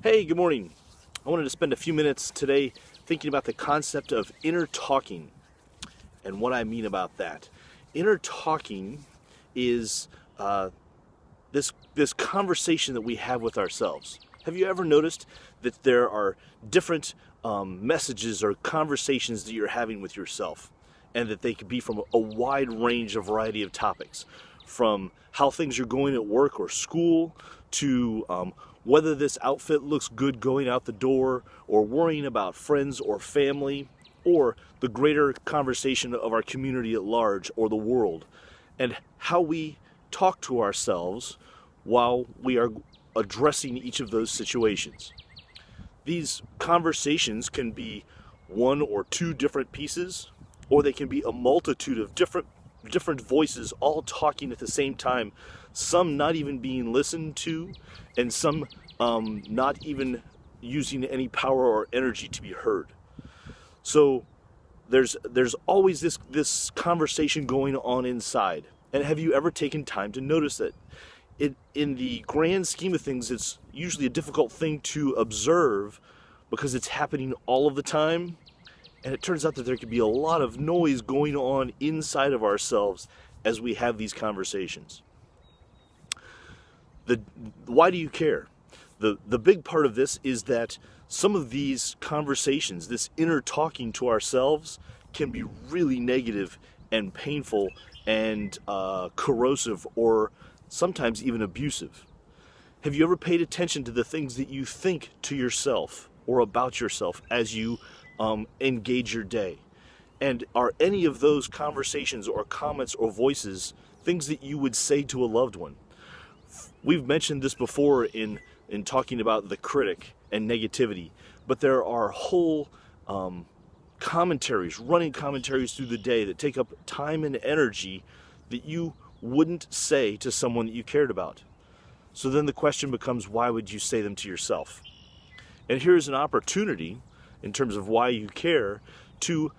Hey, good morning. I wanted to spend a few minutes today thinking about the concept of inner talking and what I mean about that. Inner talking is this conversation that we have with ourselves. Have you ever noticed that there are different messages or conversations that you're having with yourself, and that they could be from a wide range, a variety of topics, from how things are going at work or school to whether this outfit looks good going out the door, or worrying about friends or family, or the greater conversation of our community at large or the world, and how we talk to ourselves while we are addressing each of those situations. These conversations can be one or two different pieces, or they can be a multitude of different voices all talking at the same time, some not even being listened to, and some not even using any power or energy to be heard. So there's always this conversation going on inside. And have you ever taken time to notice that in the grand scheme of things, it's usually a difficult thing to observe because it's happening all of the time? And it turns out that there could be a lot of noise going on inside of ourselves as we have these conversations. Why do you care? The big part of this is that some of these conversations, this inner talking to ourselves, can be really negative and painful and corrosive, or sometimes even abusive. Have you ever paid attention to the things that you think to yourself or about yourself as you engage your day? And are any of those conversations or comments or voices things that you would say to a loved one? We've mentioned this before in talking about the critic and negativity, but there are whole running commentaries through the day that take up time and energy that you wouldn't say to someone that you cared about. So then the question becomes, why would you say them to yourself? And here's an opportunity, in terms of why you care, to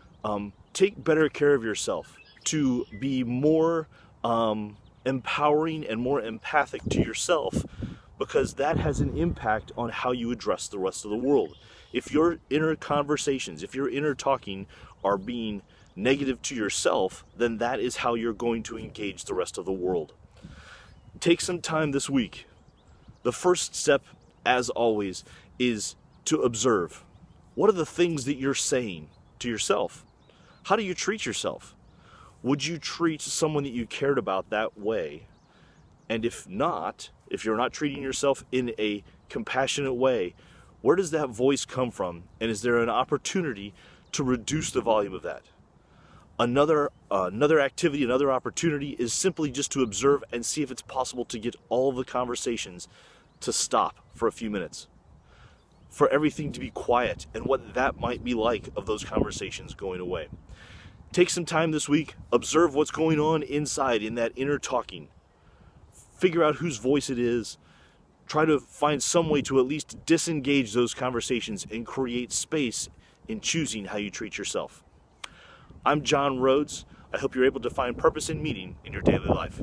take better care of yourself, to be more empowering and more empathic to yourself, because that has an impact on how you address the rest of the world. If your inner conversations, if your inner talking are being negative to yourself, then that is how you're going to engage the rest of the world. Take some time this week. The first step, as always, is to observe. What are the things that you're saying to yourself? How do you treat yourself? Would you treat someone that you cared about that way? And if not, if you're not treating yourself in a compassionate way, where does that voice come from? And is there an opportunity to reduce the volume of that? Another activity, another opportunity is simply just to observe and see if it's possible to get all of the conversations to stop for a few minutes, for everything to be quiet, and what that might be like of those conversations going away. Take some time this week, observe what's going on inside in that inner talking. Figure out whose voice it is. Try to find some way to at least disengage those conversations and create space in choosing how you treat yourself. I'm John Rhoads. I hope you're able to find purpose and meaning in your daily life.